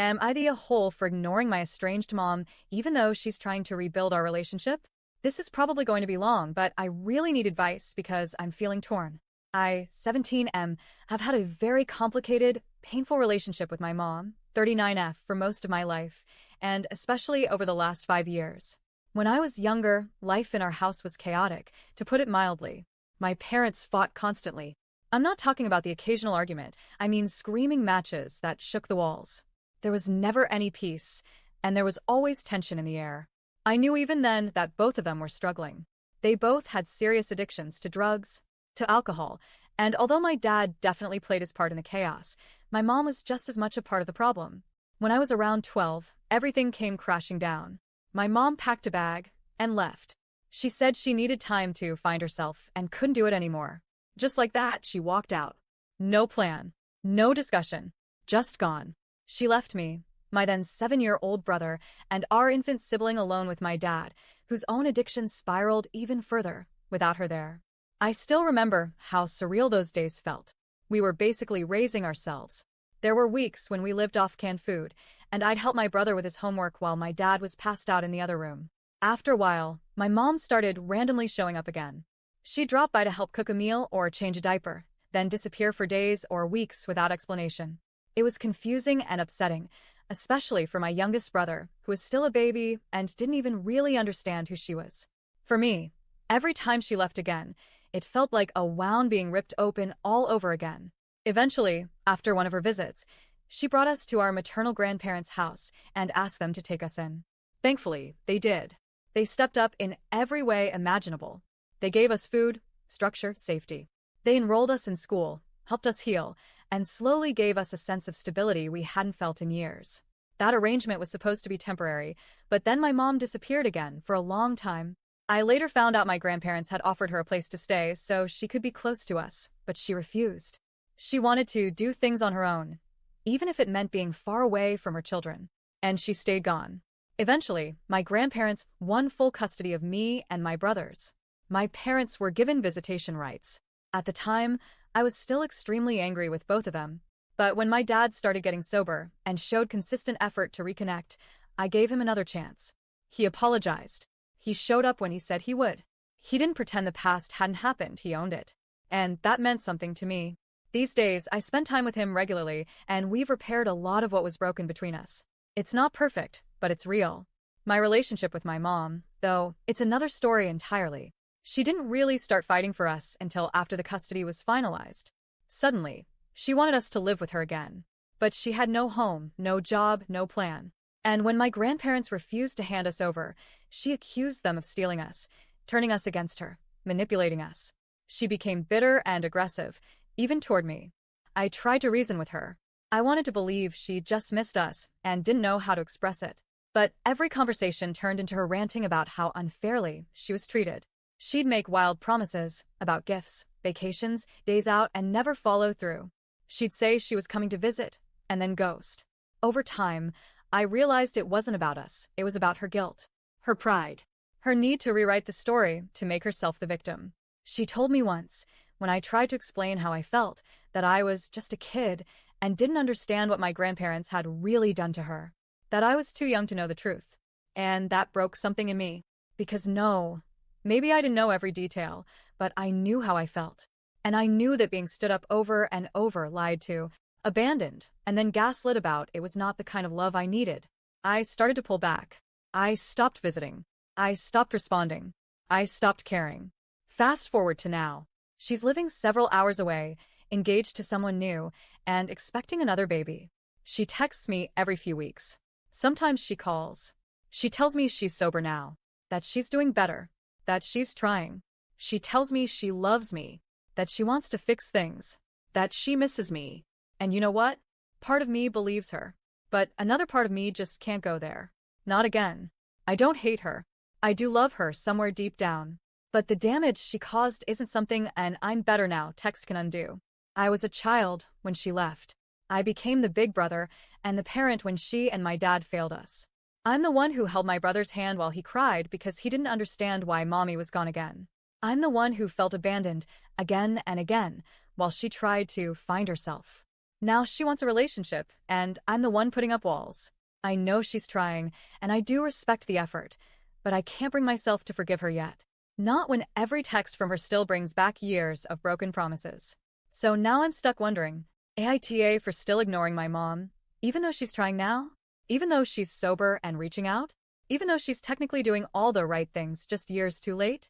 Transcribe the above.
Am I the a-hole for ignoring my estranged mom even though she's trying to rebuild our relationship? This is probably going to be long, but I really need advice because I'm feeling torn. I, 17M, have had a very complicated, painful relationship with my mom, 39F, for most of my life, and especially over the last 5 years. When I was younger, life in our house was chaotic, to put it mildly. My parents fought constantly. I'm not talking about the occasional argument, I mean screaming matches that shook the walls. There was never any peace, and there was always tension in the air. I knew even then that both of them were struggling. They both had serious addictions to drugs, to alcohol, and although my dad definitely played his part in the chaos, my mom was just as much a part of the problem. When I was around 12, everything came crashing down. My mom packed a bag and left. She said she needed time to find herself and couldn't do it anymore. Just like that, she walked out. No plan, no discussion, just gone. She left me, my then 7-year-old brother, and our infant sibling alone with my dad, whose own addiction spiraled even further without her there. I still remember how surreal those days felt. We were basically raising ourselves. There were weeks when we lived off canned food, and I'd help my brother with his homework while my dad was passed out in the other room. After a while, my mom started randomly showing up again. She'd drop by to help cook a meal or change a diaper, then disappear for days or weeks without explanation. It was confusing and upsetting, especially for my youngest brother, who was still a baby and didn't even really understand who she was. For me, every time she left again, it felt like a wound being ripped open all over again. Eventually, after one of her visits, she brought us to our maternal grandparents' house and asked them to take us in. Thankfully, they did. They stepped up in every way imaginable. They gave us food, structure, safety. They enrolled us in school, helped us heal, and slowly gave us a sense of stability we hadn't felt in years. That arrangement was supposed to be temporary, but then my mom disappeared again for a long time. I later found out my grandparents had offered her a place to stay so she could be close to us, but she refused. She wanted to do things on her own, even if it meant being far away from her children. And she stayed gone. Eventually, my grandparents won full custody of me and my brothers. My parents were given visitation rights. At the time, I was still extremely angry with both of them. But when my dad started getting sober and showed consistent effort to reconnect, I gave him another chance. He apologized. He showed up when he said he would. He didn't pretend the past hadn't happened, he owned it. And that meant something to me. These days, I spend time with him regularly, and we've repaired a lot of what was broken between us. It's not perfect, but it's real. My relationship with my mom, though, it's another story entirely. She didn't really start fighting for us until after the custody was finalized. Suddenly, she wanted us to live with her again. But she had no home, no job, no plan. And when my grandparents refused to hand us over, she accused them of stealing us, turning us against her, manipulating us. She became bitter and aggressive, even toward me. I tried to reason with her. I wanted to believe she just missed us and didn't know how to express it. But every conversation turned into her ranting about how unfairly she was treated. She'd make wild promises about gifts, vacations, days out, and never follow through. She'd say she was coming to visit, and then ghost. Over time, I realized it wasn't about us, it was about her guilt, her pride, her need to rewrite the story to make herself the victim. She told me once, when I tried to explain how I felt, that I was just a kid and didn't understand what my grandparents had really done to her, that I was too young to know the truth. And that broke something in me. Because no, maybe I didn't know every detail, but I knew how I felt. And I knew that being stood up over and over, lied to, abandoned, and then gaslit about it was not the kind of love I needed. I started to pull back. I stopped visiting. I stopped responding. I stopped caring. Fast forward to now. She's living several hours away, engaged to someone new, and expecting another baby. She texts me every few weeks. Sometimes she calls. She tells me she's sober now, that she's doing better, that she's trying. She tells me she loves me, that she wants to fix things, that she misses me. And you know what? Part of me believes her. But another part of me just can't go there. Not again. I don't hate her. I do love her somewhere deep down. But the damage she caused isn't something an "I'm better now" text can undo. I was a child when she left. I became the big brother and the parent when she and my dad failed us. I'm the one who held my brother's hand while he cried because he didn't understand why mommy was gone again. I'm the one who felt abandoned again and again while she tried to find herself. Now she wants a relationship, and I'm the one putting up walls. I know she's trying, and I do respect the effort, but I can't bring myself to forgive her yet. Not when every text from her still brings back years of broken promises. So now I'm stuck wondering, AITA for still ignoring my mom, even though she's trying now? Even though she's sober and reaching out? Even though she's technically doing all the right things just years too late?